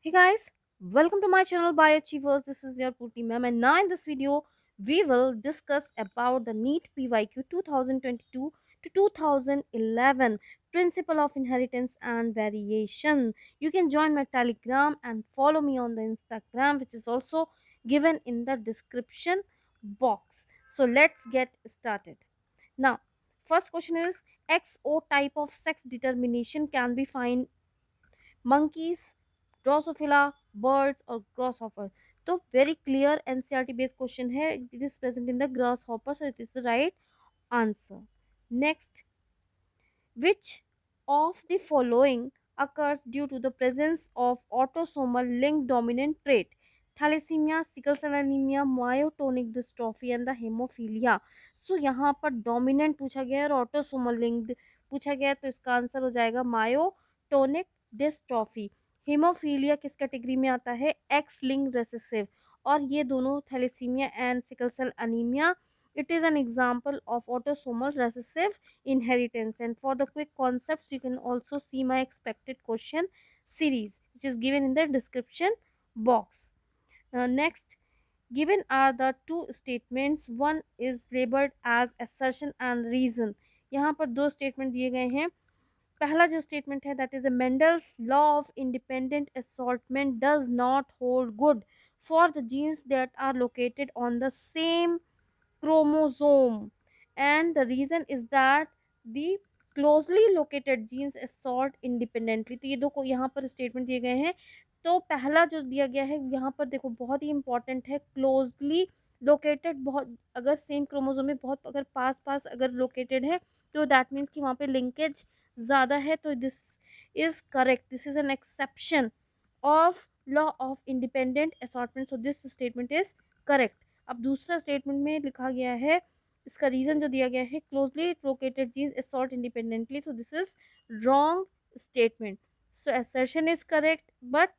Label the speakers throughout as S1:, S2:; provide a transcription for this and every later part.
S1: Hey guys, welcome to my channel Bioachievers. This is your Purti ma'am, and now in this video we will discuss about the NEET PYQ 2022 to 2011 Principle of Inheritance and Variation. You can join my Telegram and follow me on the Instagram, which is also given in the description box. So let's get started. Now, first question is XO type of sex determination can be found monkeys, Drosophila, birds और grasshopper. तो very clear NCERT based question है. It is present in the grasshopper, so it is the right answer. Next, which of the following occurs due to the presence of autosomal linked dominant trait? Thalassemia, sickle cell anemia, myotonic dystrophy and the hemophilia. So यहाँ पर dominant पूछा गया है और autosomal linked पूछा गया है, तो इसका आंसर हो जाएगा मायोटोनिक डिस्ट्रॉफी. हीमोफीलिया किस कैटेगरी में आता है? X linked recessive. और ये दोनों thalassaemia and sickle cell anaemia, it is an example of autosomal recessive inheritance. And for the quick concepts you can also see my expected question series, which is given in the description box. Next, given are the two statements. One is labeled as assertion and reason. यहाँ पर दो statement दिए गए हैं. पहला जो statement है that is a Mendel's law of independent assortment does not hold good for the genes that are located on the same chromosome, and the reason is that the closely located genes assort independently. तो ये दो को यहाँ पर statement दिए गए हैं. तो पहला जो दिया गया है यहाँ पर देखो बहुत ही इंपॉर्टेंट है, क्लोजली लोकेटेड. बहुत अगर सेम क्रोमोसोम में बहुत अगर पास पास अगर लोकेटेड है तो दैट मीन्स कि वहाँ पे लिंकेज ज़्यादा है. तो this is correct. This is an exception of law of independent assortment. So this statement is correct. अब दूसरा स्टेटमेंट में लिखा गया है, इसका रीज़न जो दिया गया है closely located genes assort independently. So this is wrong statement. So assertion is correct but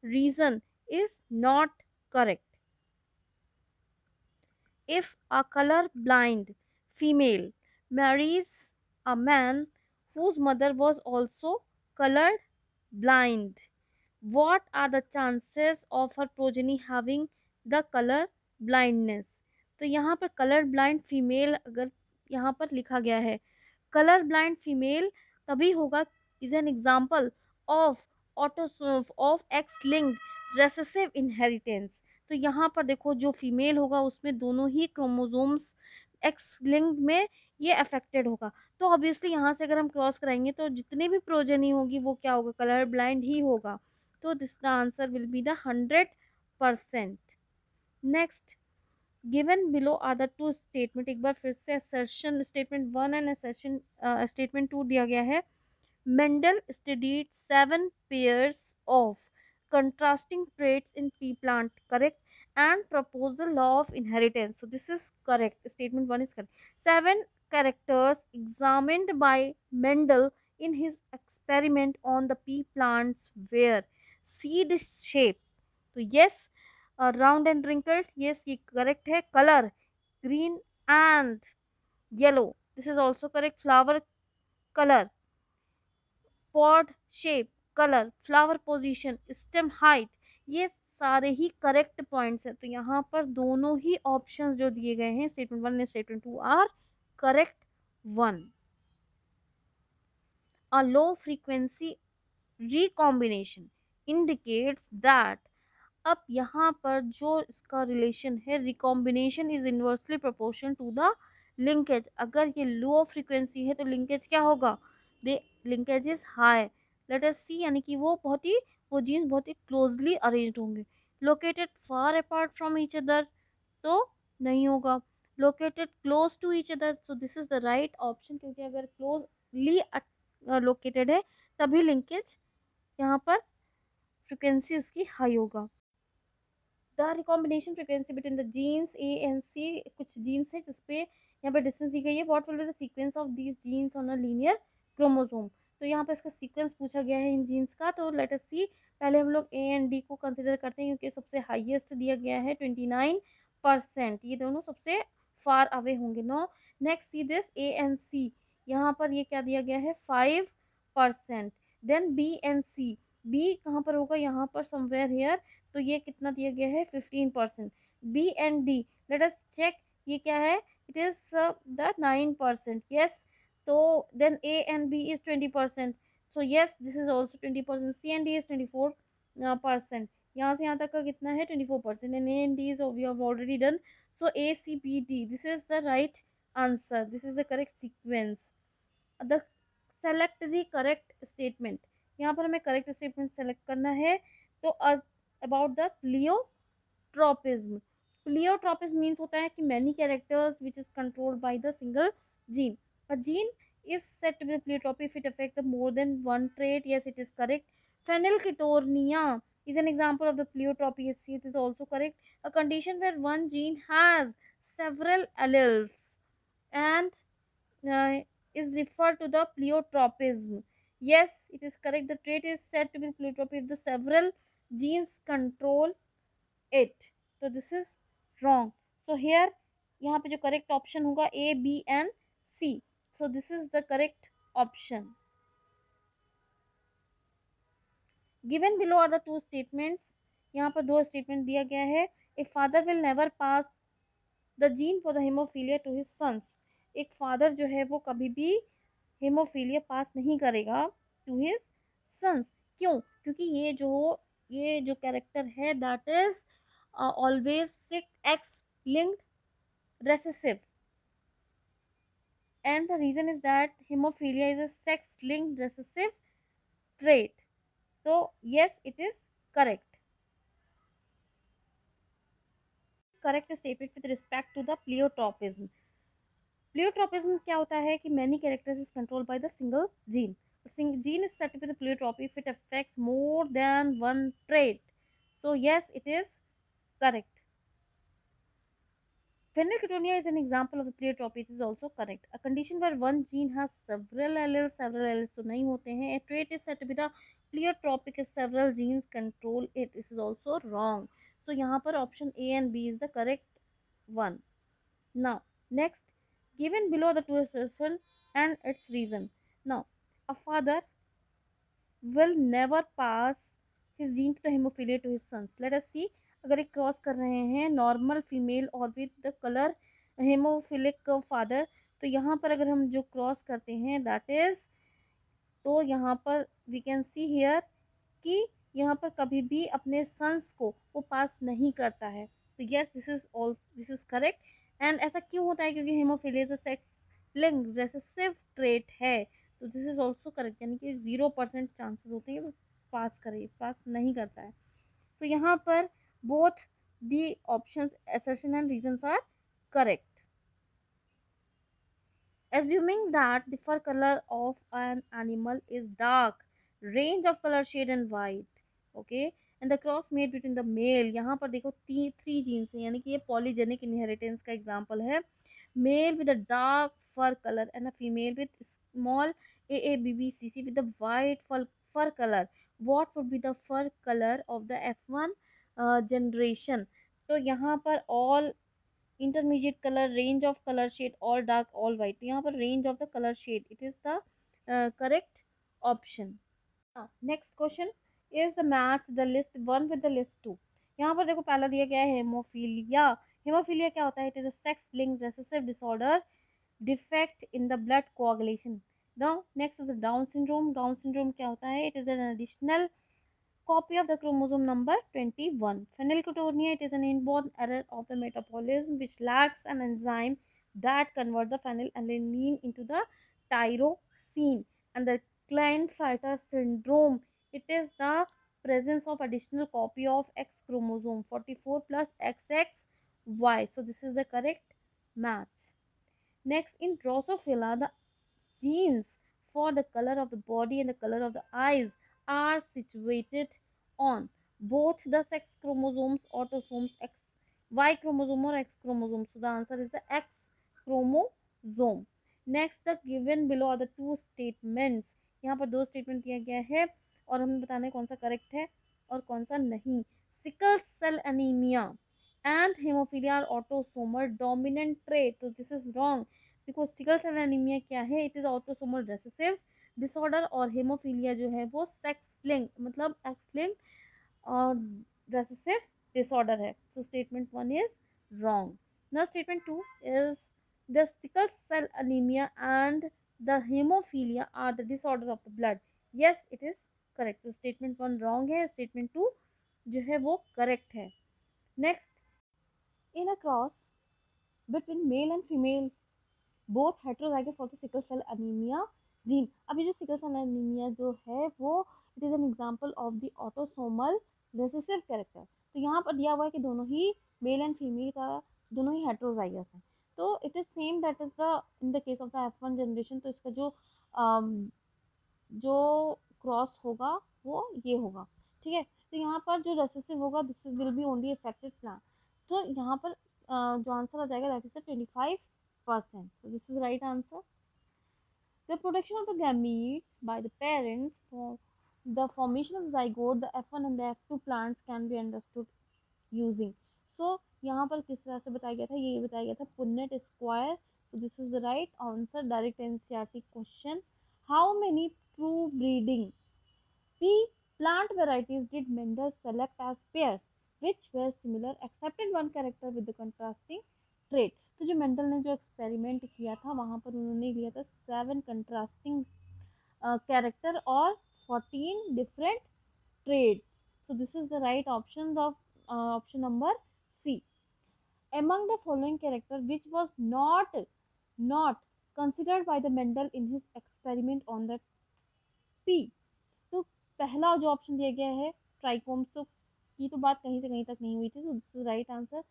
S1: reason is not correct. If a color blind female marries a man whose mother was also color blind, what are the chances of her progeny having the color blindness? तो यहाँ पर colour blind female अगर यहाँ पर लिखा गया है, colour blind female तभी होगा is an example of of x linked recessive inheritance. तो यहाँ पर देखो जो फीमेल होगा उसमें दोनों ही क्रोमोसोम्स एक्स लिंक्ड में ये अफेक्टेड होगा. तो ऑब्वियसली यहाँ से अगर हम क्रॉस कराएंगे तो जितनी भी प्रोजेनी होगी वो क्या होगा? कलर ब्लाइंड ही होगा. तो this the answer will be the 100%. Next, given below are the two statement. एक बार फिर से assertion statement 1 and assertion statement 2 दिया गया है. Mendel studied 7 pairs of contrasting traits in pea plant, correct, and proposed the law of inheritance. So this is correct. Statement 1 is correct. 7 characters examined by Mendel in his experiment on the pea plants were seed shape. तो yes, round and wrinkled, yes ये correct है. Colour green and yellow, this is also correct. Flower colour, pod shape colour, flower position, stem height, ये सारे ही correct points हैं. तो यहाँ पर दोनों ही ऑप्शंस जो दिए गए हैं statement 1 and statement 2 are correct one. A low frequency recombination indicates that. अब यहाँ पर जो इसका रिलेशन है, recombination is inversely proportion to the linkage. अगर ये लो फ्रीक्वेंसी है तो लिंकेज क्या होगा? The linkage is high. Let us see, यानी कि वो जीन्स बहुत ही क्लोजली अरेंज्ड होंगे. Located far apart from each other तो नहीं होगा. Located close to each other, so this is the right option, क्योंकि अगर क्लोजली लोकेटेड है तभी लिंकेज यहाँ पर फ्रिक्वेंसी उसकी हाई होगा. The recombination frequency between the genes A and C, कुछ जीन्स है जिसपे यहाँ पर डिस्टेंस दी गई है. What will be the sequence of these genes on a linear chromosome. तो यहाँ पर इसका सीक्वेंस पूछा गया है इन जीन्स का. तो लेट अस सी, पहले हम लोग ए एंड डी को कंसिडर करते हैं क्योंकि सबसे हाईएस्ट दिया गया है 29%. ये दोनों सबसे फार अवे होंगे. No, next see this A and C, यहाँ पर ये क्या दिया गया है 5%. Then B and C, B कहाँ पर होगा, यहाँ पर समवेयर हेयर, तो ये कितना दिया गया है 15%। B and D, let us check, ये क्या है, इट इज द 9%, यस। तो then A and B is 20%, so yes this is also 20%। C and D is 24%। यहाँ से यहाँ तक का कितना है 24%, and A and D is we have already done, so A C B D, this is the right answer, this is the correct sequence। the select the correct statement, यहाँ पर हमें correct statement select करना है। तो about the pleiotropism, pleiotropism means होता है कि many characters which is controlled by the single gene, a gene is said to be a pleiotropy if it affects the more than one trait, yes it is correct। Phenylketonuria is an example of the pleiotropy, yes it is also correct, a condition where one gene has several alleles and uh, is referred to the pleiotropism, yes it is correct, the trait is said to be pleiotropy if the several genes control it, तो this is wrong। so here यहाँ पे जो correct option होगा A B and C, so this is the correct option। given below are the two statements, यहाँ पर दो statement दिया गया है, a father will never pass the gene for the hemophilia to his sons, एक father जो है वो कभी भी हेमोफीलिया पास नहीं करेगा टू हिज सन्स, क्यों, क्योंकि ये जो कैरेक्टर है that is always X linked recessive, and the reason is that hemophilia is a sex linked recessive trait, so yes it is correct। correct statement with respect to the pleiotropism, pleiotropism क्या होता है कि many characters is controlled by the single gene, gene is said to be the pleiotropy if it affects more than one trait, so yes it is correct। Phenylketonuria is an example of the pleiotropy, it is also correct, a condition where one gene has several alleles तो नहीं होते हैं, a trait is said to be the pleiotropic if several genes control it, this is also wrong, so यहाँ पर option A and B is the correct one। now next, given below the two assertion and its reason, now a father will never pass his gene to the hemophilia to his sons, let us see, अगर एक cross कर रहे हैं normal female और with the colour haemophilic father, तो यहाँ पर अगर हम जो क्रॉस करते हैं दैट इज, तो यहाँ पर वी कैन सी हियर कि यहाँ पर कभी भी अपने सन्स को वो पास नहीं करता है, तो yes this is correct. And ऐसा क्यों होता है, क्योंकि haemophilia sex linked recessive trait है, तो दिस इज ऑल्सो करेक्ट, यानी कि 0% चांसेस होते हैं वो पास नहीं करता है। सो यहाँ पर both the options assertion and reasons are correct। assuming that the fur color of an animal is dark, range of color shade and white, okay, and the cross made between the male, यहाँ पर देखो three jeans है, यानी कि ये polygenic inheritance का example है, male with a dark fur color and a female with small AABBCC with a white fur color, what would be the fur color of the F1 generation, तो यहाँ पर all intermediate color, range of color shade, all dark all white, तो यहाँ पर range of the color shade it is the correct option। Next question is the match the list one with the list two, यहाँ पर देखो पहला दिया गया है हेमोफीलिया, हेमोफीलिया क्या होता है, it is a sex linked recessive disorder defect in the blood coagulation. Now next is the down syndrome, down syndrome क्या होता है, it is an additional copy of the chromosome number 21। Phenylketonuria, it is an inborn error of the metabolism which lacks an enzyme that converts the phenylalanine into the tyrosine। And the Klinefelter syndrome, it is the presence of additional copy of X chromosome 44 plus XXY, so this is the correct match। Next, in Drosophila, the genes for the color of the body and the color of the eyes are situated on both the sex chromosomes, autosomes, X, Y chromosome or X chromosome. So the answer is the X chromosome। Next, the given below are the two statements। यहाँ पर दो statement दिया गया है और हमें बताना है कौन सा करेक्ट है और कौन सा नहीं। Sickle cell anaemia and haemophilia are autosomal dominant trait, तो this is wrong because sickle cell anaemia क्या है, it is autosomal recessive disorder और हेमोफीलिया जो है वो सेक्स लिंक मतलब एक्स लिंक और recessive disorder है. So statement 1 is wrong. Now statement 2 is the sickle cell anemia and the hemophilia are the disorder of the blood. Yes, it is correct. So statement 1 wrong है, statement 2 जो है वो correct है. Next, in a cross between male and female both heterozygous for the sickle cell anemia gene. अब ये जो sickle cell anemia जो है वो it is an example of the autosomal recessive character. तो यहाँ पर दिया हुआ है कि दोनों ही मेल एंड फीमेल का दोनों ही हेट्रोजाइगस है. तो it is same that is the in the case of the F1 generation. तो इसका जो क्रॉस होगा वो ये होगा. ठीक है. तो यहाँ पर जो रेसेसिव होगा this will be only affected plant. तो यहाँ पर जो आंसर आ जाएगा that is the 25%. So this is right answer. The production of the gametes by the parents for the formation of zygote, the F1 and the F2 plants can be understood using. So यहाँ पर किस तरह से बताया गया था, ये बताया गया था पुन्नेट square. So this is the right answer. Direct NCERT question. How many true breeding P plant varieties did Mendel select as pairs which were similar excepted one character with the contrasting trait? तो जो Mendel ने जो experiment किया था वहाँ पर उन्होंने लिया था 7 कंट्रास्टिंग कैरेक्टर और 14 different trades. So this is the right option of option number C. Among the following character which was not considered by the Mendel in his experiment on the P. तो पहला जो option दिया गया है trichomes तो की तो बात कहीं से कहीं तक नहीं हुई थी. तो this is right answer.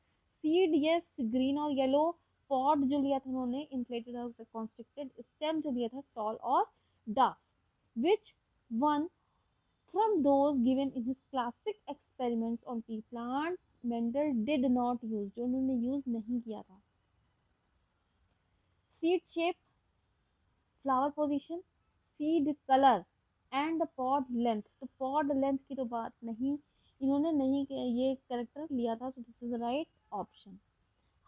S1: Seed yes green और येलो. पॉड जो लिया था उन्होंने इन्फ्लेटेड और कॉन्स्ट्रिक्टेड. स्टेम जो लिया था टॉल और dwarf. Which one from those given in his classic experiments on pea plant Mendel did not use, जो उन्होंने यूज नहीं किया था? Seed shape, flower position, seed colour and the pod length. तो पॉड लेंथ की तो बात नहीं इन्होंने नहीं ये करेक्टर लिया था. तो this is the right option.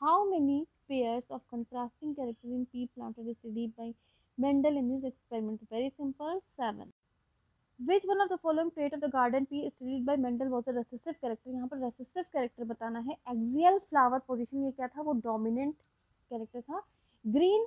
S1: How many pairs of contrasting character in P plant were studied by Mendel in his experiment? Very simple, 7. Which one of the following trait of the garden pea studied by Mendel was the recessive character? यहाँ पर recessive character बताना है. Axial flower position ये क्या था, वो dominant character था. Green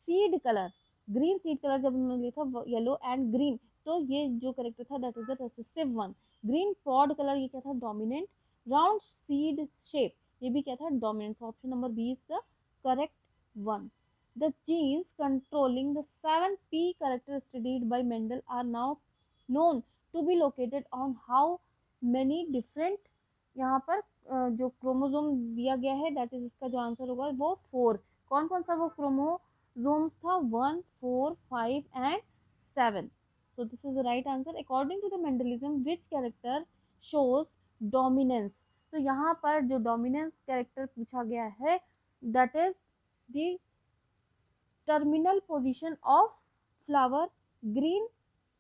S1: seed colour, green seed colour जब उन्होंने लिया था येलो एंड ग्रीन, तो ये जो करेक्टर था that is the recessive one. Green pod colour ये क्या था, डोमिनेंट. राउंड सीड शेप ये भी क्या था, dominant. Option number B is the correct one. The genes controlling the 7p character studied by Mendel are now known to be located on how many different, यहाँ पर जो chromosome दिया गया है दैट इज इसका जो आंसर होगा वो 4. कौन कौन सा वो क्रोमोसोम्स था, 1, 4, 5 and 7. So this is the right answer. According to the Mendelism, which character shows dominance? तो यहाँ पर जो डोमिनेंस कैरेक्टर पूछा गया है that is the terminal position of flower, green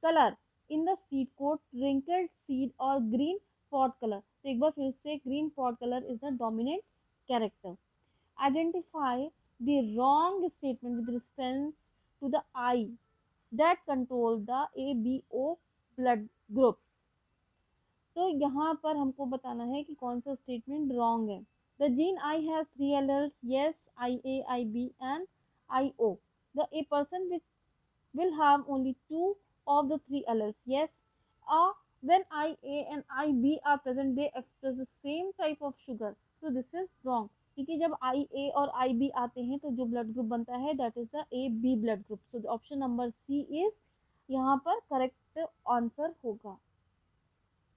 S1: color in the seed coat, wrinkled seed or green pod color. तो एक बार फिर से green pod color is the dominant character. Identify the wrong statement with reference to the I that control the ABO blood groups. तो यहाँ पर हमको बताना है कि कौन सा स्टेटमेंट रॉन्ग है. The gene I has 3 एलर्स, yes, IA, IB and IO. The a person will have only 2 of the 3 alleles, yes. When IA and IB are present they express the same type of sugar. So this is wrong, क्योंकि जब IA और IB आते हैं तो जो blood group बनता है that is the AB blood group. So option number C is यहाँ पर करेक्ट आंसर होगा.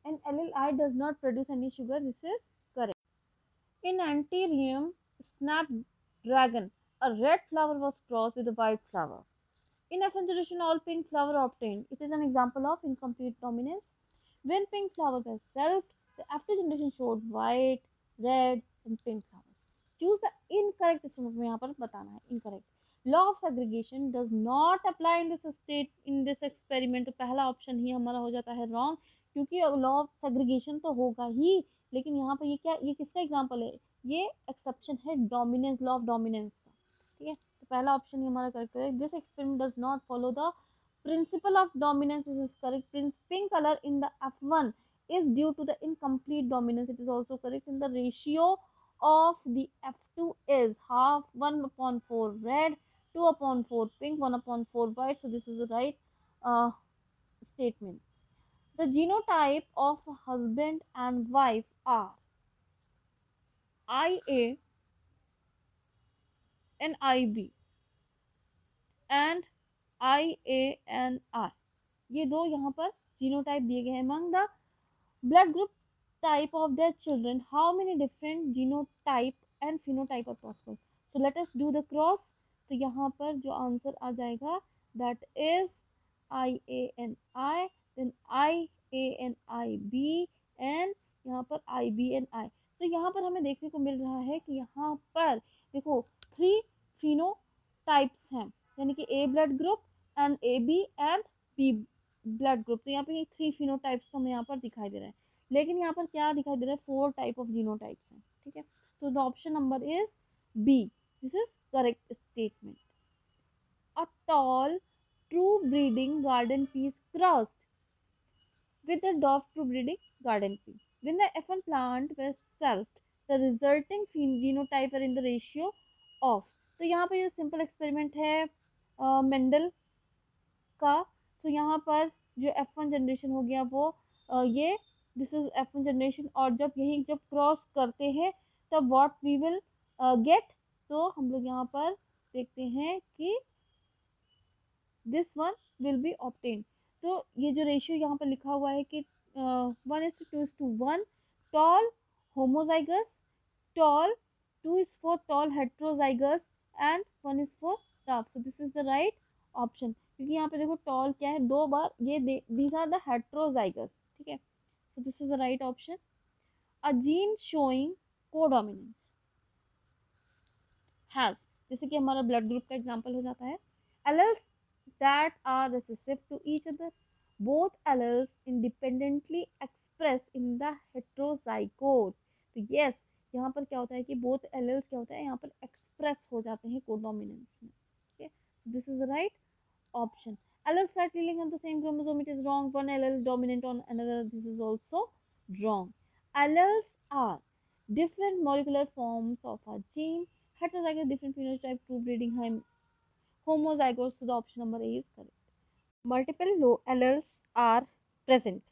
S1: An allele I does not produce any sugar. This is correct. In Anthurium snapdragon, a red flower was crossed with a white flower. In F1 generation, all pink flower obtained. It is an example of incomplete dominance. When pink flowers were selved, the F2 generation showed white, red, and pink flowers. Choose the incorrect. इसमें यहाँ पर बताना है incorrect. Law of segregation does not apply in this experiment. तो पहला option ही हमारा हो जाता है wrong, क्योंकि लॉ ऑफ सेग्रीगेशन तो होगा ही, लेकिन यहाँ पर ये किसका एग्जांपल है, ये एक्सेप्शन है डोमिनेंस, लॉ ऑफ डोमिनेंस का. ठीक है. तो पहला ऑप्शन ही हमारा करेक्ट है. This experiment does not follow the principle of dominance, this is correct. Pink color in the F1 is due to the incomplete dominance, it is also correct. In the ratio of the F2 is half, 1 upon 4 red, 2 upon 4 pink, 1 upon 4 white. So this is the right statement. The genotype of husband and wife are IA and IB and IANR, ये दो यहाँ पर genotype दिए गए हैं. among the blood group type of their children, how many different genotype and phenotype are possible? So let us do the cross. तो यहाँ पर जो आंसर आ जाएगा that is IANI, then IANIB and यहाँ पर IBNI. तो यहाँ पर हमें देखने को मिल रहा है कि यहाँ पर देखो 3 phenotypes हैं, यानी कि A blood group and AB and B blood group. तो यहाँ पे 3 phenotypes हमें यहाँ पर दिखाई दे रहा है, लेकिन यहाँ पर क्या दिखाई दे रहा है 4 टाइप ऑफ जीनोटाइप्स हैं. ठीक है, तो the option number is B, this is correct statement. A tall true breeding garden peas crossed with the dwarf true breeding garden pea. When the F1 plant were selfed, the resulting genotype were in the ratio of. तो यहाँ पर ये simple experiment है Mendel का. तो यहाँ पर जो F1 जनरेशन हो गया वो ये दिस इज F1 जनरेशन, और जब यही जब क्रॉस करते हैं तब व्हाट वी विल गेट. तो हम लोग यहाँ पर देखते हैं कि this one will be obtain. तो ये जो रेशियो यहाँ पर लिखा हुआ है कि 1:2:1 tall homozygous, tall 2 is for tall heterozygous and 1 is for tough. So this is the right option, क्योंकि यहाँ पे देखो टॉल क्या है, 2 बार ये these are the heterozygous. ठीक है, so this is the right option. A gene showing codominance has, जैसे कि हमारा ब्लड ग्रुप का एग्जांपल हो जाता है, alleles that are recessive to each other, both alleles independently expressed in the heterozygote. तो yes, यहाँ पर क्या होता है कि both alleles क्या होता है यहाँ पर एक्सप्रेस हो जाते हैं कोडोमिनेंस में. ठीक है, this is the right option. Alleles slightly linked on the same chromosome, it is wrong. One allele dominant on another, this is also wrong. Alleles are different molecular forms of a gene. Heterozygous different phenotype, true breeding, homozygous. So the option number A is correct. Multiple alleles are present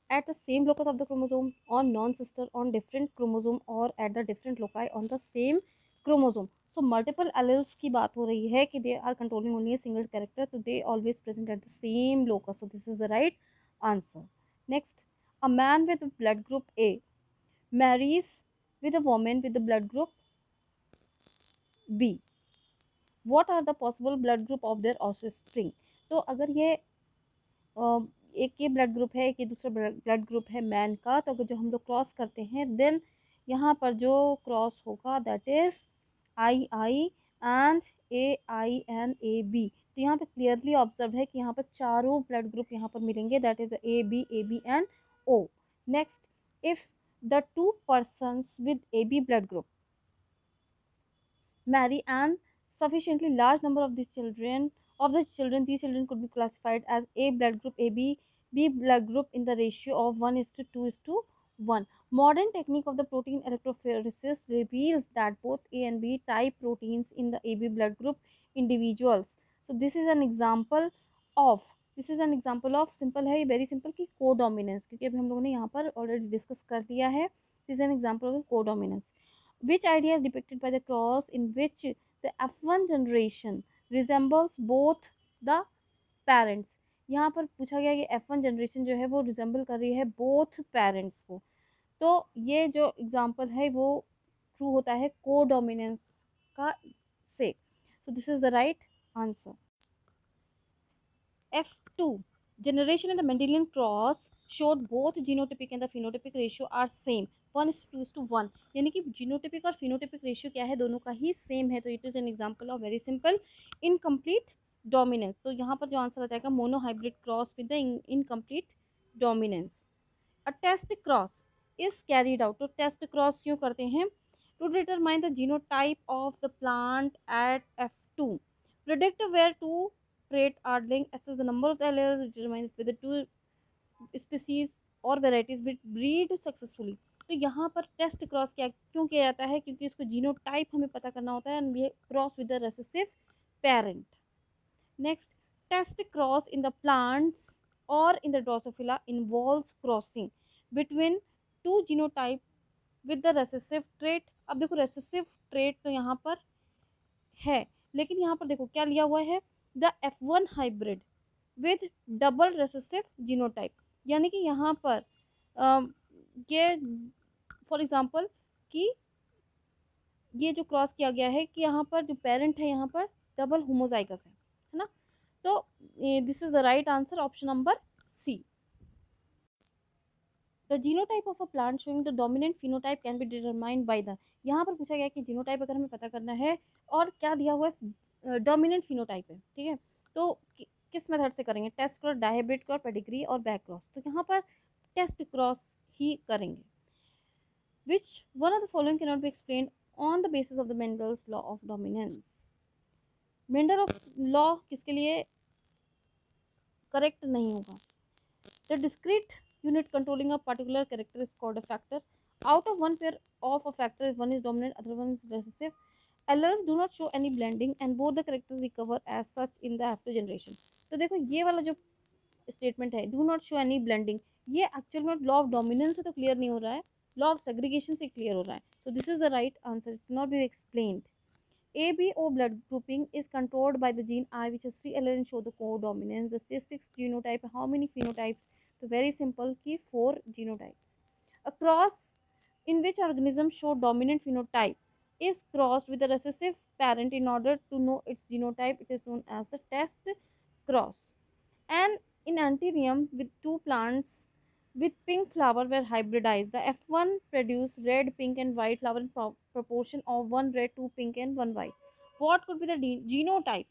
S1: at the same locus of the chromosome, on non-sister, on different chromosome, or at the different loci on the same chromosome. So multiple alleles की बात हो रही है कि they are controlling only a single character, so they always present at the same locus. So this is the right answer. Next, a man with blood group A marries with a woman with the blood group B. What are the possible blood group of their offspring? तो अगर ये एक ये blood group है, एक ये दूसरा blood group है मैन का, तो अगर जो हम लोग क्रॉस करते हैं देन यहाँ पर जो क्रॉस होगा that is I and AINAB. तो यहाँ पे क्लियरली ऑब्जर्व है कि यहाँ पर चारों ब्लड ग्रुप यहाँ पर मिलेंगे, that is AB and O. Next, if the 2 persons with AB blood group marry and sufficiently large number of these children these children could be classified as A blood group AB, B blood group in the ratio of 1:2:1. Modern technique of the protein electrophoresis reveals that both A and B type proteins in the AB blood group individuals. So this is an example of simple है, ये very simple कि codominance, क्योंकि अभी हम लोगों ने यहाँ पर ऑलरेडी डिस्कस कर लिया है. This is an example of codominance. Which idea is depicted by the cross in which the F1 generation resembles both the parents? यहाँ पर पूछा गया कि F1 जनरेशन जो है वो रिजेंबल कर रही है बोथ पेरेंट्स को. तो ये जो एग्जांपल है वो ट्रू होता है कोडोमिनेंस का से. सो this is the right answer. F2 generation in the Mendelian cross showed both genotypic and the phenotypic ratio are same, 1:2:1. यानी कि जीनोटिपिक और फिनोटिपिक रेशियो क्या है, दोनों का ही सेम है. तो it is an example of very simple incomplete dominance. तो यहाँ पर जो आंसर आ जाएगा monohybrid cross with the incomplete dominance. A test cross is carried out. तो टेस्ट क्रॉस क्यों करते हैं? To determine the genotype of the plant at F2, predict where two trait are linked, assess the number of the alleles, determine whether two species और varieties will breed successfully. तो यहाँ पर test cross क्या क्यों किया जाता है, क्योंकि उसको जीनोटाइप हमें पता करना होता है and we cross with the recessive parent. Next, test cross in the plants और in the Drosophila involves crossing between two genotype with the recessive trait. अब देखो रेसेसिव ट्रेट तो यहाँ पर है, लेकिन यहाँ पर देखो क्या लिया हुआ है, the F1 hybrid with double recessive genotype. यानी कि यहाँ पर ये फॉर एग्जांपल कि ये जो क्रॉस किया गया है कि यहाँ पर जो पेरेंट है यहाँ पर डबल होमोजाइगस है ना. तो this is the right answer, option number C. The genotype of a plant showing the dominant phenotype can be determined by the. यहाँ पर पूछा गया कि जीनोटाइप अगर हमें पता करना है और क्या दिया हुआ है, डोमिनेंट फिनोटाइप है, ठीक है. तो किस मेथड से करेंगे, test cross, dihybrid cross, pedigree और बैक क्रॉस. तो यहाँ पर टेस्ट क्रॉस ही करेंगे. Which one of the following cannot be explained on the basis of the Mendel's law of dominance? Mendel of law किसके लिए करेक्ट नहीं होगा. The discrete unit controlling a particular character is called a factor. Out of one pair of a factor, one is dominant, other one is recessive. Alleles do not show any blending and both the characters recover as such in the after generation. तो देखो ये वाला जो statement है, do not show any blending, ये actual में law of dominance से तो क्लियर नहीं हो रहा है, लॉ ऑफ सेग्रीगेशन से क्लियर हो रहा है. So this is the right answer. It cannot be explained. ABO blood grouping is controlled by the gene I, which has 3 alleles show the codominance. The 6 genotype. How many phenotypes? So very simple कि 4 genotypes. A cross in which organism show dominant phenotype is crossed with a recessive parent in order to know its genotype. It is known as the test cross. And in Anthurium, with 2 plants with pink flower were hybridized. The F1 produced red, pink and white flower in proportion of 1 red, 2 pink and 1 white. What could be the genotype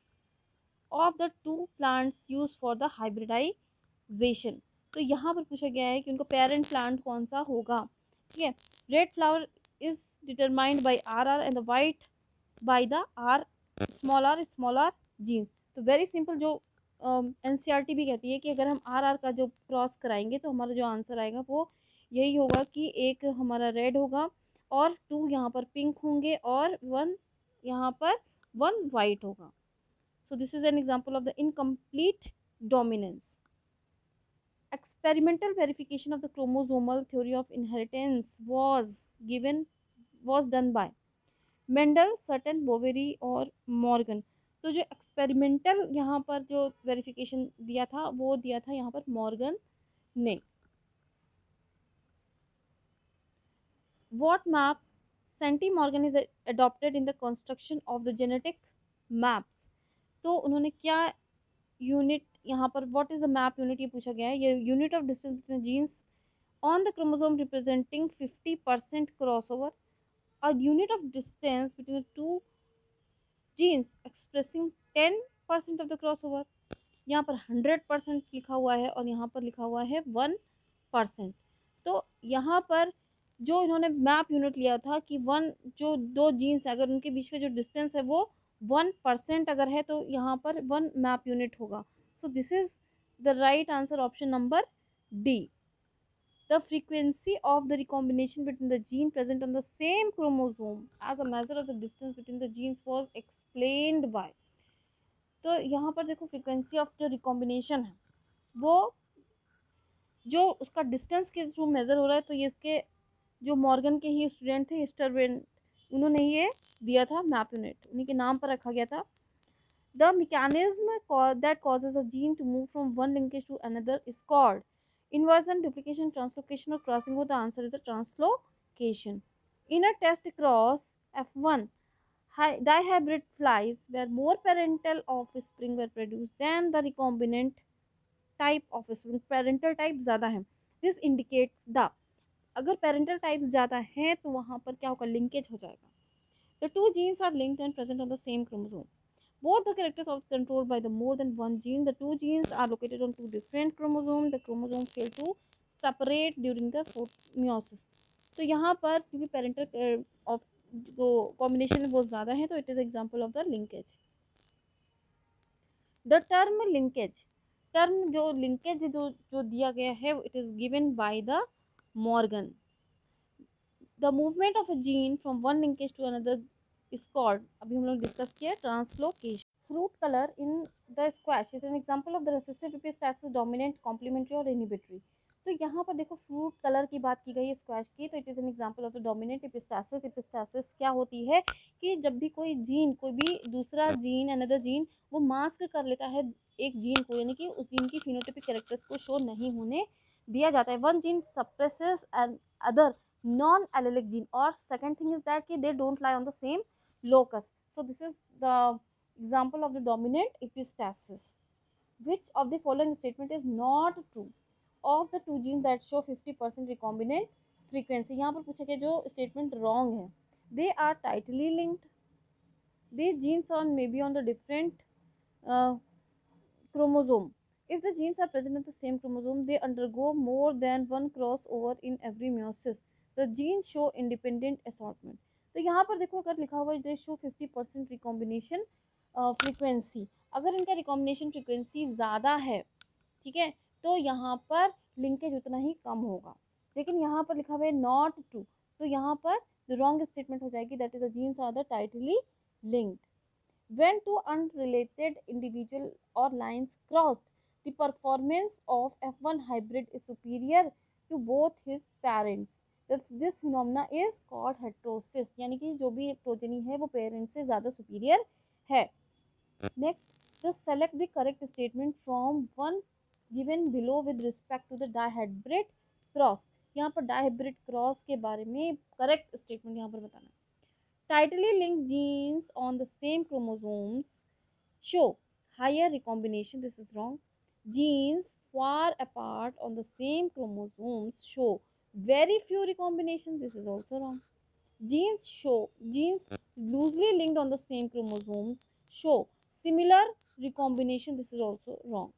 S1: of the 2 plants used for the hybridization? तो यहाँ पर पूछा गया है कि उनका parent plant कौन सा होगा. ठीक है, red flower is determined by RR and the white by the R small r genes. तो वेरी सिंपल, जो NCERT भी कहती है कि अगर हम RR का जो क्रॉस कराएंगे तो हमारा जो आंसर आएगा वो यही होगा कि एक हमारा रेड होगा और 2 यहाँ पर पिंक होंगे और 1 यहाँ पर 1 वाइट होगा. सो this is an example of the incomplete dominance. Experimental verification of the chromosomal theory of inheritance was done by Mendel, Sutton, Boveri और Morgan. तो जो एक्सपेरिमेंटल यहाँ पर जो वेरिफिकेशन दिया था वो दिया था यहाँ पर मॉर्गन ने. What map centimorgan is adopted in the construction of the genetic maps? तो उन्होंने क्या यूनिट यहाँ पर, what is the map unit, ये पूछा गया है. ये unit of distance between genes on the chromosome representing 50% crossover, a unit of distance between the two genes expressing 10% of the crossover. यहाँ पर 100% लिखा हुआ है और यहाँ पर लिखा हुआ है 1%. तो यहाँ पर जो इन्होंने मैप यूनिट लिया था कि जो 2 जीन्स है अगर उनके बीच का जो डिस्टेंस है वो 1% अगर है तो यहाँ पर 1 मैप यूनिट होगा. सो this is the right answer, option number D. The frequency of the recombination between the gene present on the same chromosome as a measure of the distance between the genes was explained by. तो यहाँ पर देखो frequency of जो recombination है वो जो उसका distance के थ्रू मेज़र हो रहा है. तो ये इसके जो मॉर्गन के ही स्टूडेंट थे स्टरवेन, उन्होंने ये दिया था मैप यूनिट, उन्हीं के नाम पर रखा गया था. The mechanism that causes a gene to move from one linkage to another is called inversion, duplication, translocation or crossing. The answer is the translocation. In a test cross F1, dihybrid flies where more parental offspring were produced than the recombinant type offspring. Parental type ज़्यादा है. This indicates the, अगर parental type ज़्यादा है तो वहाँ पर क्या होगा, linkage हो जाएगा. The 2 genes are linked and present on the same chromosome. Both the characters are controlled by the more than one gene. The 2 genes are located on 2 different chromosomes. The chromosome fail to separate during the meiosis. तो यहाँ पर क्योंकि parental of जो combination है वो ज़्यादा है तो it is example of the linkage. The term linkage, term जो लिंकेज जो जो दिया गया है, it is given by the Morgan. The movement of a gene from one linkage to another is called, अभी हम लोग डिस्कस किया, translocation. Fruit colour in the squash is an example of the recessive epistasis, dominant, complementary और inhibitory. तो यहाँ पर देखो fruit colour की बात की गई है स्क्वैश की, तो it is an example of the dominant epistasis. Epistasis क्या होती है कि जब भी कोई जीन, कोई भी दूसरा जीन, अनदर जीन, वो मास्क कर लेता है एक जीन को, यानी कि उस जीन की फिनोटाइपिक कैरेक्टर्स को शो नहीं होने दिया जाता है। One gene suppresses and other non allylic gene, और सेकंड थिंग इज दैट कि they don't lie on the same locus. So this is the example of the dominant epistasis. Which of the following statement is not true? Of the two genes that show 50% recombinant frequency, यहाँ पर पूछा गया जो statement wrong है, they are tightly linked. These genes are maybe on the different uh, chromosome. If the genes are present in the same chromosome, they undergo more than one crossover in every meiosis. The genes show independent assortment. तो यहाँ पर देखो अगर लिखा हुआ है दे show 50% recombination frequency, अगर इनका रिकॉम्बिनेशन फ्रीक्वेंसी ज़्यादा है, ठीक है, तो यहाँ पर लिंकेज उतना ही कम होगा। लेकिन यहाँ पर लिखा हुआ है नॉट ट्रू, तो यहाँ पर रॉन्ग स्टेटमेंट हो जाएगी, that is the genes are the tightly linked. When two unrelated individual or lines crossed, the performance of F1 hybrid is superior to both his parents. This phenomena is called heterosis, यानी कि जो भी progeny है वो parents से ज़्यादा superior है। Next, just select the correct statement from one given below with respect to the dihybrid cross। यहाँ पर dihybrid cross के बारे में करेक्ट स्टेटमेंट यहाँ पर बताना है। Tightly linked genes on the same chromosomes show higher recombination. This is wrong. Genes far apart on the same chromosomes show very few recombinations. This is also wrong. Genes loosely linked on the same chromosomes show similar recombination. This is also wrong.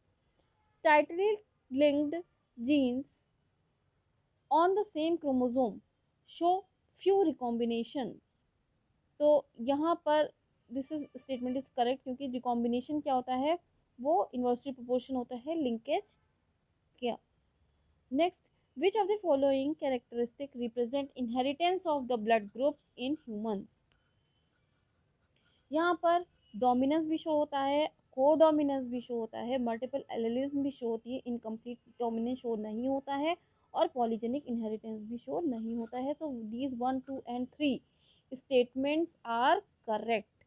S1: Tightly linked genes on the same chromosome show few recombinations. तो यहाँ पर this is statement is correct, क्योंकि recombination क्या होता है, वो inversely proportion होता है लिंकेज क्या। Next, which of the following characteristic represent inheritance of the blood groups in humans. यहाँ पर डोमिनेंस भी शो होता है, को डोमिनेंस भी शो होता है, मल्टीपल एलेलिज्म भी शो होती है, इनकम्प्लीट डोमिनेंस शो नहीं होता है, और पॉलीजेनिक इनहेरिटेंस भी शो नहीं होता है। तो these 1, 2 and 3 statements are correct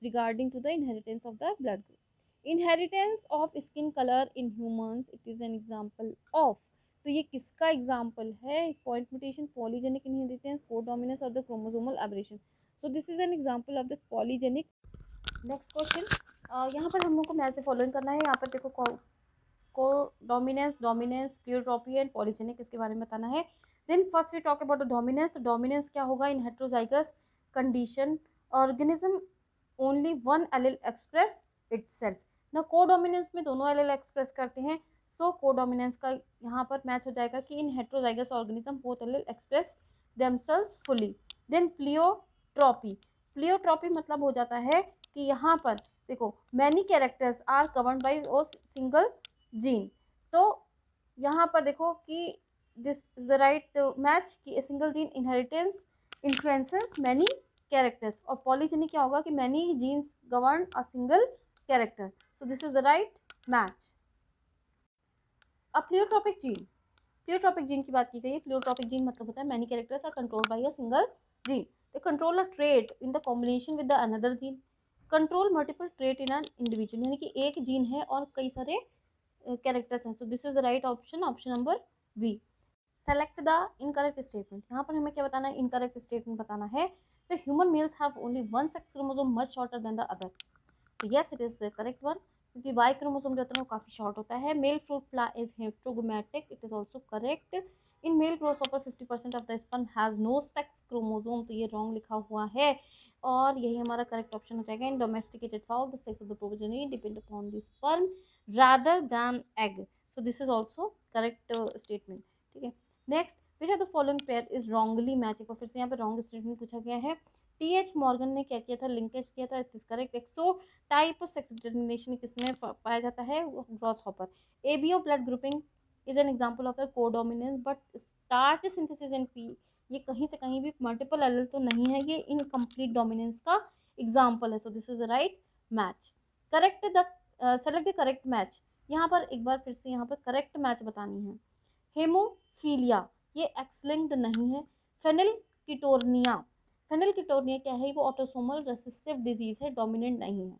S1: regarding to the inheritance of the blood group. Inheritance of skin color in humans, it is an example of, तो ये किसका एग्जाम्पल है, point mutation, polygenic inheritance, codominance और the chromosomal aberration. So this is an example of the polygenic. Next question, यहाँ पर हम लोग को मैच से फॉलोइंग करना है। यहाँ पर देखो codominance, dominance, pleiotropy and polygenic, इसके बारे में बताना है। Then first we talk about the dominance. तो डोमिनेंस क्या होगा, in heterozygous condition organism only one allele express itself. ना कोडोमिनेंस में दोनों एलील एक्सप्रेस करते हैं, सो कोडोमिनेंस का यहाँ पर मैच हो जाएगा कि in heterozygous organism both allele express themselves fully. Then pleiotropy, pleiotropy मतलब हो जाता है कि यहाँ पर देखो many characters are covered by a single gene. तो यहाँ पर देखो कि this is the right match कि a single gene inheritance influences many characters, और पॉलीजेनिक क्या होगा कि many genes govern a single character. So this is the right match. अब प्लियोट्रॉपिक जीन, प्लियोट्रॉपिक जीन की बात की गई है। प्लियोट्रॉपिक जीन मतलब होता है many characters are controlled by a single gene. They control a trait in the combination with the another gene. Control multiple trait in an individual, यानी कि एक जीन है और कई सारे कैरेक्टर्स हैं। So this is the right option, option number B. Select the incorrect statement, यहाँ पर हमें क्या बताना है, इनकरेक्ट स्टेटमेंट बताना है। The human males have only one sex chromosome much shorter than the other. तो yes it is correct one, क्योंकि वाई क्रोमोसोम जो होता है वो काफ़ी शॉर्ट होता है। Male fruit fly is heterogametic, it is also correct. In male grasshopper 50% of the sperm has no sex chromosome, तो ये रॉन्ग लिखा हुआ है और यही हमारा करेक्ट ऑप्शन हो जाएगा। In domesticated fowl the sex of the progeny depend upon the sperm rather than egg. So this is also correct statement, ठीक है। Next, which of the following pair is wrongly match, एक बार फिर से यहाँ पे रॉन्ग स्टेटमेंट पूछा गया है। टी.एच. मॉर्गन ने क्या किया था, लिंकेज किया था, it is correct. XO type of sex determination किसमें पाया जाता है, grasshopper. ABO blood grouping is an example of the codominance, but starch synthesis in pea, ये कहीं से कहीं भी मल्टीपल एलील तो नहीं है, ये इनकम्प्लीट डोमिनेंस का एग्जाम्पल है। So this is the right match. Correct the select the correct match. यहाँ पर एक बार फिर से यहाँ पर करेक्ट मैच बतानी है। हेमोफीलिया ये एक्स लिंक्ड नहीं है। फेनिलकीटोर्निया, फेनिलकीटोर्निया क्या है, वो ऑटोसोमल रेसेसिव डिजीज है, डोमिनेंट नहीं है।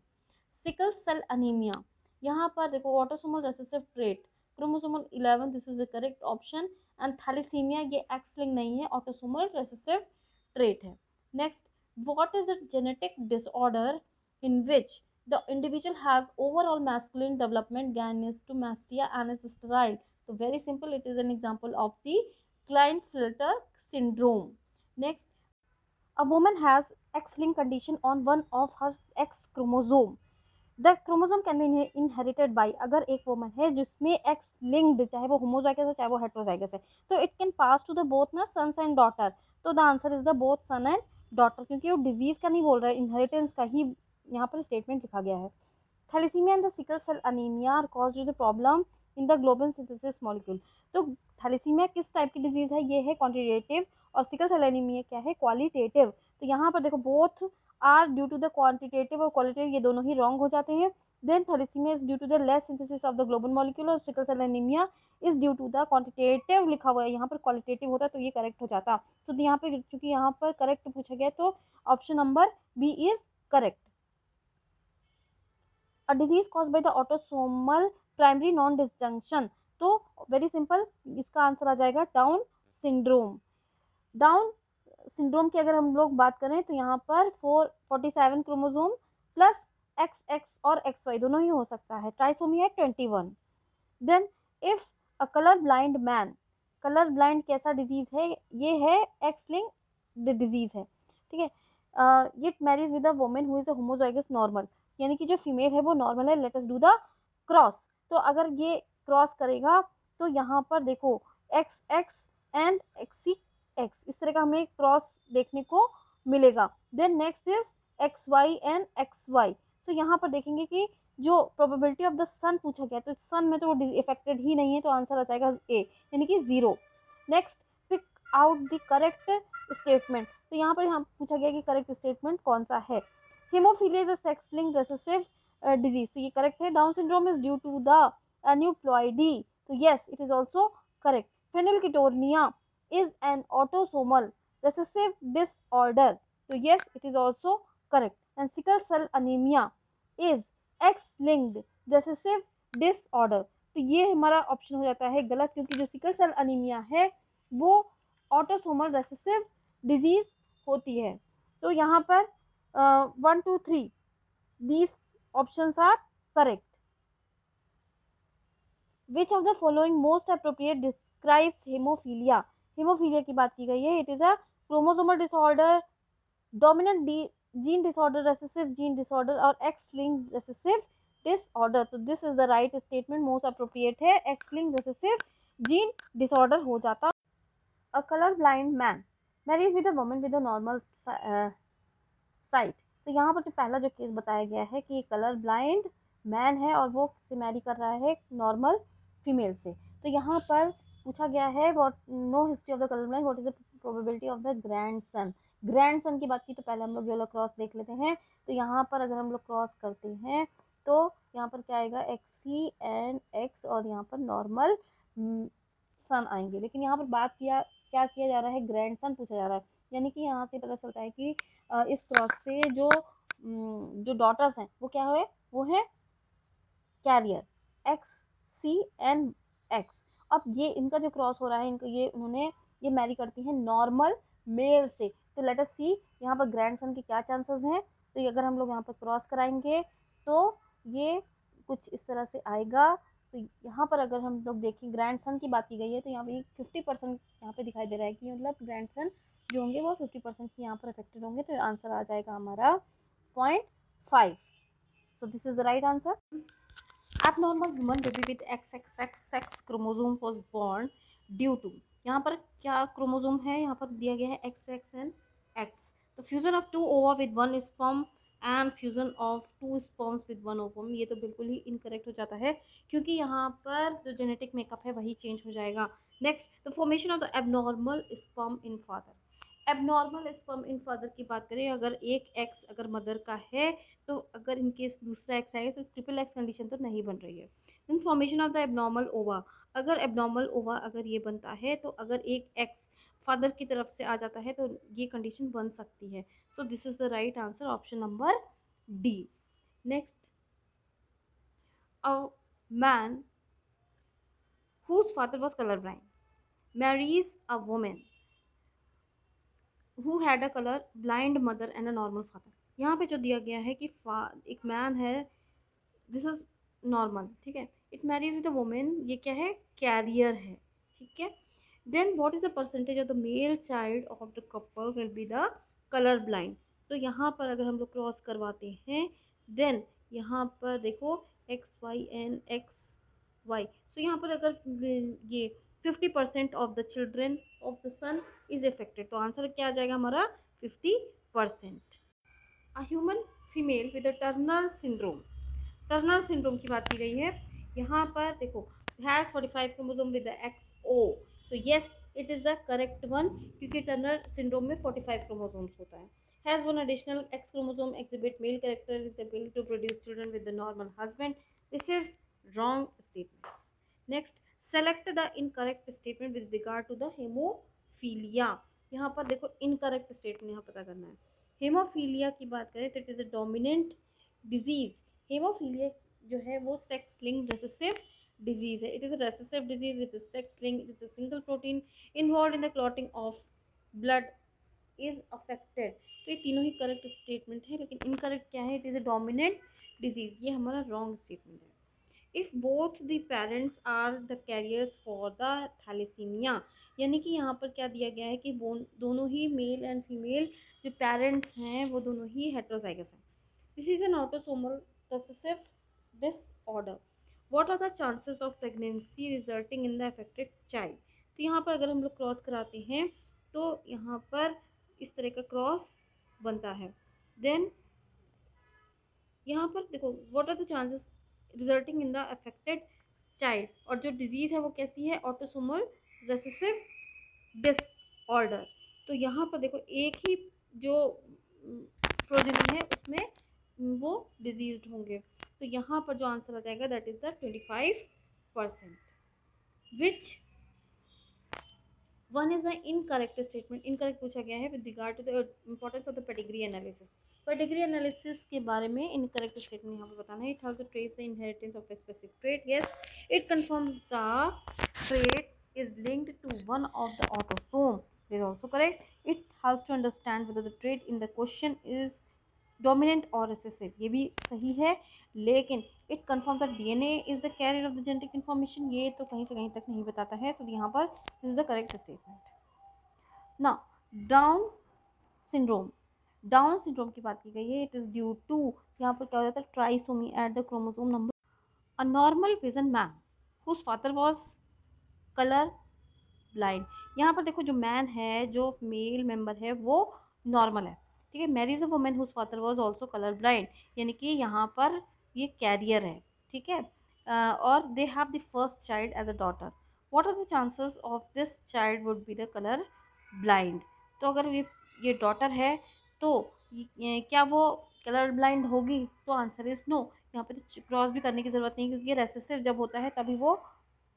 S1: सिकल सेल अनीमिया, यहाँ पर देखो autosomal recessive trait, chromosomal 11, this is the correct option. And thalassaemia ये एक्स लिंक नहीं है, ऑटोसोमल रेसेसिव ट्रेट है। Next, what is the genetic disorder in which the individual has overall masculine development gynecomastia and is sterile? So very simple, it is an example of the Klinefelter syndrome. Next, a woman has X-linked condition on one of her X chromosome. The chromosome can be inherited by, अगर एक woman है जिसमें x linked, चाहे वो homozygous है चाहे वो heterozygous है, तो it can pass to the both ना सन्स एंड डॉटर। तो the answer is the both son and daughter, क्योंकि वो डिजीज का नहीं बोल रहा है, इनहेरिटेंस का ही यहाँ पर स्टेटमेंट लिखा गया है। Thalassaemia and the sickle cell anaemia are caused with the problem in the globin synthesis molecule. तो थैलेसीमिया किस टाइप की डिजीज है, ये है क्वांटिटेटिव, और सिकल सेल एनीमिया क्या है, क्वालिटेटिव। तो यहाँ पर देखो both are due to the quantitative और क्वालिटेटिव, ये दोनों ही रॉन्ग हो जाते हैं। Then thalassaemia is due to the less synthesis of the global molecule, और sickle cell anaemia is due to the quantitative लिखा हुआ है, यहाँ पर क्वालिटेटिव होता तो ये करेक्ट हो जाता। तो यहाँ पे चूंकि यहाँ पर करेक्ट पूछा गया तो option number B is correct. A disease cause by the autosomal primary non disjunction, तो वेरी सिंपल इसका आंसर आ जाएगा डाउन सिंड्रोम। डाउन सिंड्रोम की अगर हम लोग बात करें तो यहाँ पर 47 क्रोमोसोम प्लस एक्स एक्स और एक्स वाई दोनों ही हो सकता है, ट्राइसोमी है 21। Then if a colour blind man, colour blind कैसा डिजीज है, ये है एक्स लिंक डिजीज है, ठीक है। ये marriage with a woman who is a homozygous normal, यानी कि जो फीमेल है वो नॉर्मल है, let us do the cross. तो अगर ये क्रॉस करेगा तो यहाँ पर देखो X X and X C X, इस तरह का हमें क्रॉस देखने को मिलेगा। Then next is X Y and X Y. तो यहाँ पर देखेंगे कि जो प्रोबेबिलिटी ऑफ द सन पूछा गया तो सन में तो वो इफेक्टेड ही नहीं है, तो आंसर आ जाएगा ए, यानी कि 0। Next, pick out the correct statement. तो यहाँ पर हम पूछा गया कि करेक्ट स्टेटमेंट कौन सा है। Haemophilia is a sex linked recessive disease, तो ये करेक्ट है। Down syndrome is due to the aneuploidy, so yes it is also correct. Phenylketonuria is an autosomal recessive disorder, so yes it is also correct। and sickle cell anemia is X linked recessive disorder, तो ये हमारा option हो जाता है गलत, क्योंकि जो sickle cell anaemia है वो ऑटोसोमल रेसेसिव डिजीज होती है। तो यहाँ पर 1 2 3 these options are correct। Which of the following most appropriate describes haemophilia, haemophilia की बात की गई है। It is a chromosomal disorder, dominant gene disorder, recessive gene disorder और एक्स लिंक्ड रेसेसिव डिसऑर्डर। तो this is the right statement, most appropriate है, X linked recessive gene disorder हो जाता। A colour blind man marries with a woman with a normal sight, तो यहाँ पर जो पहला जो केस बताया गया है कि कलर ब्लाइंड मैन है और वो किससे मैरी कर रहा है, नॉर्मल फीमेल से। तो यहाँ पर पूछा गया है what, no history of the colour blind, what is the probability of the grandson. Grandson की बात की तो पहले हम लोग ये वाला क्रॉस देख लेते हैं। तो यहाँ पर अगर हम लोग क्रॉस करते हैं तो यहाँ पर क्या आएगा, एक्स सी एंड एक्स, और यहाँ पर नॉर्मल सन आएंगे। लेकिन यहाँ पर बात किया क्या किया जा रहा है, ग्रैंडसन पूछा जा रहा है, यानी कि यहाँ से पता चलता है कि इस क्रॉस से जो जो डॉटर्स हैं वो क्या है, वो है carrier X C and X. अब ये इनका जो क्रॉस हो रहा है, इनको ये उन्होंने ये मैरी करती हैं नॉर्मल मेल से। तो लेट अस सी यहाँ पर ग्रैंडसन के क्या चांसेस हैं। तो ये अगर हम लोग यहाँ पर क्रॉस कराएंगे तो ये कुछ इस तरह से आएगा। तो यहाँ पर अगर हम लोग देखें ग्रैंडसन की बात की गई है तो यहाँ पे 50% यहाँ पे दिखाई दे रहा है कि मतलब ग्रैंडसन जो होंगे वो 50% की यहाँ पर अफेक्टेड होंगे। तो आंसर आ जाएगा हमारा 0.5। So this is the right answer। Abnormal human baby with XXX sex chromosome was born due to, यहाँ पर क्या क्रोमोसोम है, यहाँ पर दिया गया है XX and X। तो fusion of two ova with one sperm and fusion of two sperms with one ovum, ये तो बिल्कुल ही इनकरेक्ट हो जाता है क्योंकि यहाँ पर जो जेनेटिक मेकअप है वही चेंज हो जाएगा। Next, the formation of the abnormal sperm in father. Abnormal sperm in father की बात करें, अगर एक एक्स अगर मदर का है तो अगर इनकेस दूसरा एक्स आएगा तो ट्रिपल एक्स कंडीशन तो नहीं बन रही है। Then formation of the abnormal ova, अगर एबनॉर्मल ओवा अगर ये बनता है तो अगर एक एक्स फादर की तरफ से आ जाता है तो ये कंडीशन बन सकती है। So this is the right answer, option number D. Next, a man whose father was colorblind marries a woman who had a color blind mother and a normal father। यहाँ पे जो दिया गया है कि एक मैन है, दिस इज नॉर्मल, ठीक है, it marries with a women, ये क्या है, कैरियर है, ठीक है। Then what is the percentage of the male child of the couple will be the colour blind. तो यहाँ पर अगर हम लोग क्रॉस करवाते हैं देन यहाँ पर देखो X Y N X Y, so यहाँ पर अगर ये 50% of the children of the son is affected, तो आंसर क्या आ जाएगा हमारा 50%। A human female with a Turner syndrome, Turner syndrome की बात की गई है। यहाँ पर देखो has 45 chromosome with the X O, तो yes it is the correct one क्योंकि टर्नर सिंड्रोम में 45 क्रोमोसोम्स होता है। Has one additional X chromosome exhibit male character is ability to produce children with the normal husband, this is wrong statements. Next, select the incorrect statement with regard to the haemophilia. यहाँ पर देखो incorrect statement यहाँ पता करना है। Haemophilia की बात करें तो it is a dominant disease. Haemophilia जो है वो सेक्स लिंक्ड रेसेसिव डिजीज है, it is a recessive disease, it is sex linked, it is a single protein involve in the clotting of blood is affected. तो ये तीनों ही correct statement है, लेकिन incorrect क्या है, it is a dominant disease, ये हमारा रॉन्ग स्टेटमेंट है। If both the parents are the carriers for the thalassaemia, यानी कि यहाँ पर क्या दिया गया है कि दोनों ही मेल एंड फीमेल जो पेरेंट्स हैं वो दोनों ही हेट्रोजाइगस हैं। This is N autosomal recessive disorder। What are the chances of pregnancy resulting in the affected child? तो यहाँ पर अगर हम लोग क्रॉस कराते हैं तो यहाँ पर इस तरह का क्रॉस बनता है। देन यहाँ पर देखो what are the chances resulting in the affected child, और जो डिजीज़ है वो कैसी है, ऑटोसोमल रेसेसिव डिसऑर्डर। तो यहाँ पर देखो एक ही जो प्रोजेनी है उसमें वो डिजीज्ड होंगे, तो यहाँ पर जो आंसर आ जाएगा that is the 25%। Which one is the incorrect statement, incorrect पूछा गया है with regard to the importance of the pedigree analysis. Pedigree analysis के बारे में इनकरेक्ट स्टेटमेंट यहाँ पर बताना है। It have to trace the inheritance of a specific trait, yes it confirms the trait is linked to one of the autosome, this is also correct. It helps to understand whether the trait in the question is dominant or recessive, ये भी सही है, लेकिन it confirms that DNA is the carrier of the genetic information, ये तो कहीं से कहीं तक नहीं बताता है, so यहाँ पर this is the correct statement। now down syndrome, down syndrome की बात की गई है, इट इज़ ड्यू टू, यहाँ पर क्या हो जाता है, trisomy at the chromosome number. A normal vision man whose father was colour blind, यहाँ पर देखो जो मैन है, जो मेल मेंबर है वो नॉर्मल है, ठीक है, marries a women whose father was also colour blind, यानी कि यहाँ पर ये कैरियर है, ठीक है, और they have the first child as a daughter. What are the chances of this child would be the colour blind. तो अगर ये डॉटर है तो क्या वो कलर ब्लाइंड होगी, तो आंसर इज नो। यहाँ पे तो क्रॉस भी करने की ज़रूरत नहीं क्योंकि रेसेसिव जब होता है तभी वो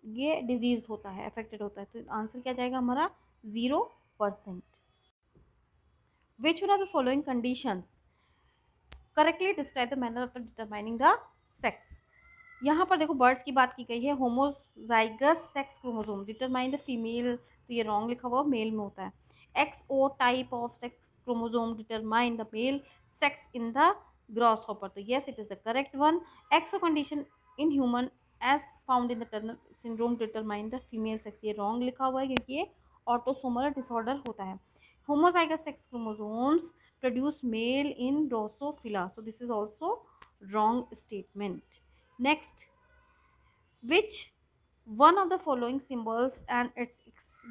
S1: ये डिजीज होता है, अफेक्टेड होता है, तो आंसर क्या जाएगा हमारा 0%। Which one are the following conditions correctly describe the manner of determining the sex. यहाँ पर देखो बर्ड्स की बात की गई है, homozygous sex chromosome determine the female, तो ये रॉन्ग लिखा हुआ मेल में होता है। XO type of sex chromosome determine the male sex in the grasshopper, तो yes it is the correct one. XO condition in human as found in the Turner syndrome determine the female sex, ये wrong लिखा हुआ है क्योंकि ये autosomal disorder होता है। Homozygous sex chromosomes produce male in Drosophila, so this is also wrong statement. Next, which one of the following symbols and its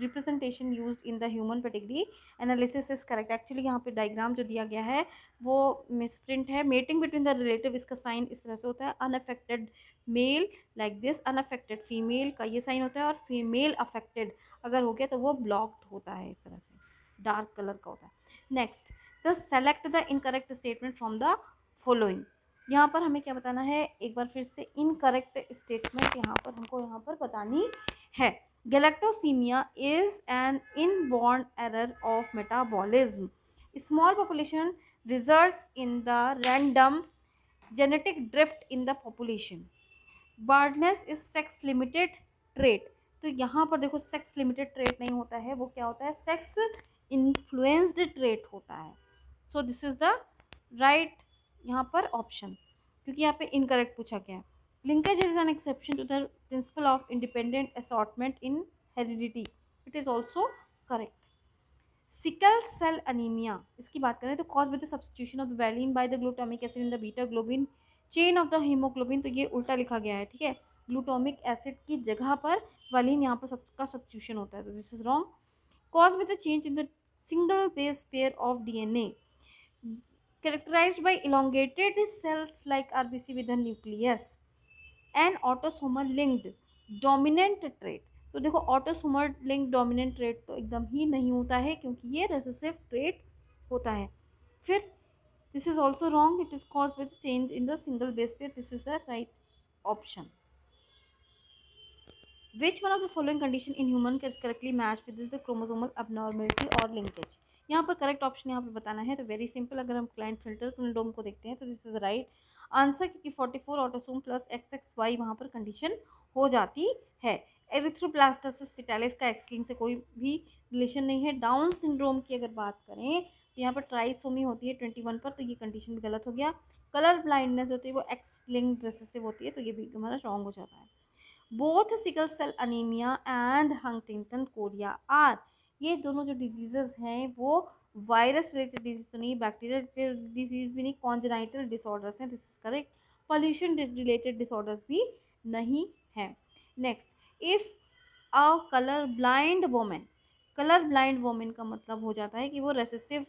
S1: representation used in the human pedigree analysis is correct। Actually यहाँ पे diagram जो दिया गया है वो misprint है। Mating between the relative इसका sign इस तरह से होता है, unaffected male like this, unaffected female का ये साइन होता है, और फीमेल अफेक्टेड अगर हो गया तो वो ब्लॉक्ड होता है, इस तरह से डार्क कलर का होता है। Next, the select the incorrect statement from the following. यहाँ पर हमें क्या बताना है, एक बार फिर से इनकरेक्ट स्टेटमेंट यहाँ पर हमको यहाँ पर बतानी है। Galactosaemia is an inborn error of metabolism. Small population results in the random genetic drift in the population. Baldness is sex limited trait. तो यहाँ पर देखो सेक्स लिमिटेड ट्रेट नहीं होता है, वो क्या होता है, सेक्स इन्फ्लुएंस्ड ट्रेट होता है। So this is the right यहाँ पर ऑप्शन, क्योंकि यहाँ पे इनकरेक्ट पूछा गया है। Linkage is an exception to the principle of independent assortment in heredity, it is also correct. Sickle cell anaemia, इसकी बात करें तो cause by the substitution of the valine by the glutamic acid in the beta globin chain of the haemoglobin. तो ये उल्टा लिखा गया है, ठीक है, ग्लूटामिक एसिड की जगह पर वैलिन यहाँ पर सबका सब्स्टिट्यूशन होता है, तो this is wrong. Cause by the change in the single base pair of DNA characterized by elongated cells like RBC with a nucleus and autosomal linked dominant trait। तो देखो ऑटोसोमल लिंक डोमिनेंट ट्रेट तो एकदम ही नहीं होता है, क्योंकि ये recessive trait होता है। फिर this is also wrong, it is cause by the change in the single base pair, this is the right option. Which one of the following condition in human is correctly match with the chromosomal abnormality और linkage. यहाँ पर correct option यहाँ पे बताना है, तो very simple, अगर हम क्लाइंट फिल्टर सिंड्रोम को देखते हैं तो दिस इज राइट आंसर, क्योंकि 44 ऑटोसोम प्लस XXY वहाँ पर कंडीशन हो जाती है। एरिथ्रोब्लास्टोसिस फिटालिस का एक्स लिंक से कोई भी रिलेशन नहीं है। डाउन सिंड्रोम की अगर बात करें तो यहाँ पर ट्राइसोमी होती है 21 पर, तो ये कंडीशन भी गलत हो गया। कलर ब्लाइंडनेस होती है वो एक्स लिंक रिसेसिव होती है, तो ये भी हमारा रॉन्ग हो जाता है। Both sickle cell anaemia and Huntington chorea are, ये दोनों जो डिजीजेज हैं वो वायरस रिलेटेड डिजीज तो नहीं, बैक्टीरियल डिजीज भी नहीं, कॉन्जेनाइटल डिसऑर्डर्स हैं, this is correct. Pollution related disorders भी नहीं है। Next, if a colour blind women, colour blind women का मतलब हो जाता है कि वो रेसेसिव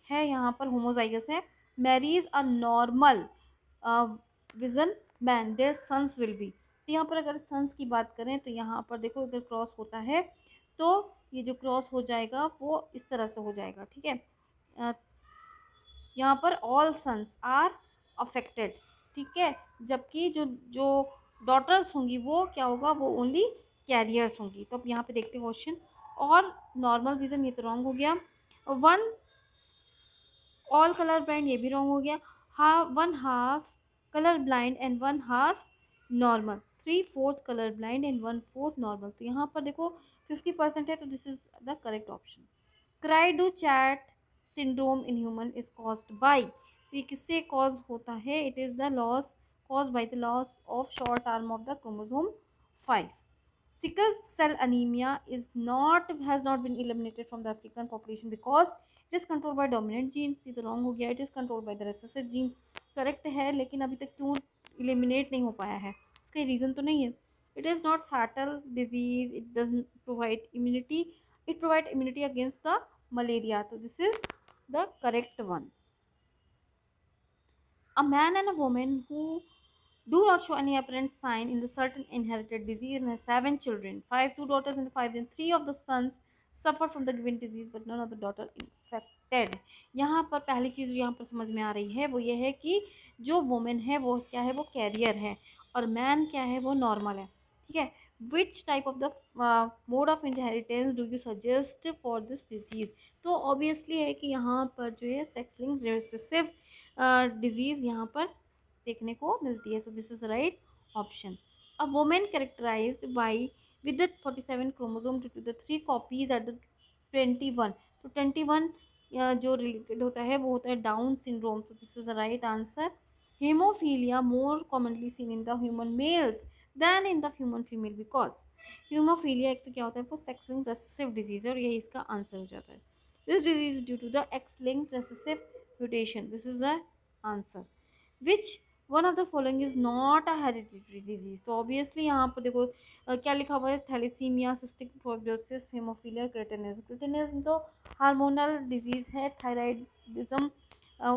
S1: है, यहाँ पर होमोजाइगस है, marries a normal vision man their sons will be. तो यहाँ पर अगर सन्स की बात करें तो यहाँ पर देखो अगर क्रॉस होता है तो ये जो क्रॉस हो जाएगा वो इस तरह से हो जाएगा, ठीक है। यहाँ पर ऑल सन्स आर अफेक्टेड, ठीक है, जबकि जो जो डॉटर्स होंगी वो क्या होगा, वो ओनली कैरियर्स होंगी। तो अब यहाँ पे देखते हैं क्वेश्चन, और नॉर्मल विजन ये तो रॉन्ग हो गया। वन ऑल कलर ब्लाइंड ये भी रॉन्ग हो गया। One half colour blind and one half normal, 3/4 colour blind and 1/4 normal. तो यहाँ पर देखो 50% है, तो this is the correct option. Cry do chat syndrome in human is caused by, तो ये किससे कॉज होता है, it is the loss cause by the loss of short arm of the chromosome 5। Sickle cell anemia is not has not been eliminated from the African population because it is controlled by dominant genes। ये तो wrong हो गया, it is controlled by the recessive gene। Correct है, लेकिन अभी तक क्यों eliminate नहीं हो पाया है, इसका रीज़न तो नहीं है। It is not fatal disease, it doesn't provide immunity, it provide immunity against the malaria। तो this is the correct one। A man and a woman who do not show any apparent sign in the certain inherited disease and has 7 children, 5 2 daughters and 5 and 3 of the sons suffer from the given disease but none of the daughter infected। यहाँ पर पहली चीज़ यहाँ पर समझ में आ रही है वो ये है कि जो वुमेन है वो क्या है, वो कैरियर है, और मैन क्या है, वो नॉर्मल है, ठीक है। Which type of the mode of inheritance do you suggest for this disease. तो ऑब्वियसली है कि यहाँ पर जो है सेक्स लिंक्ड रिसेसिव डिजीज़ यहाँ पर देखने को मिलती है, so this is right option. A women characterised by with the 47 chromosome to the 3 copies at the 21। तो 21 जो रिलेटेड होता है वो होता है डाउन सिंड्रोम, तो this is the right answer. Haemophilia more commonly seen in the human males than in the human female because haemophilia एक तो क्या होता है, वो सेक्स लिंक्ड रेसेसिव डिजीज है, और यही इसका आंसर हो जाता है। This disease due to the X linked recessive mutation, this is the answer. Which one of the following is not a hereditary disease. तो ऑब्वियसली यहाँ पर देखो क्या लिखा हुआ है, thalassemia, cystic fibrosis, haemophilia, cretinism. Cretinism तो हार्मोनल डिजीज है, थायराइडिज्म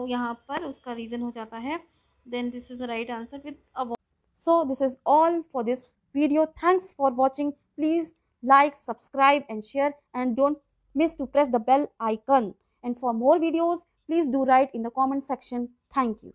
S1: यहाँ पर उसका रीजन हो जाता है। Then this is the right answer with a. So this is all for this video. Thanks for watching. Please like, subscribe and share, and don't miss to press the bell icon. And for more videos, please do write in the comment section. Thank you.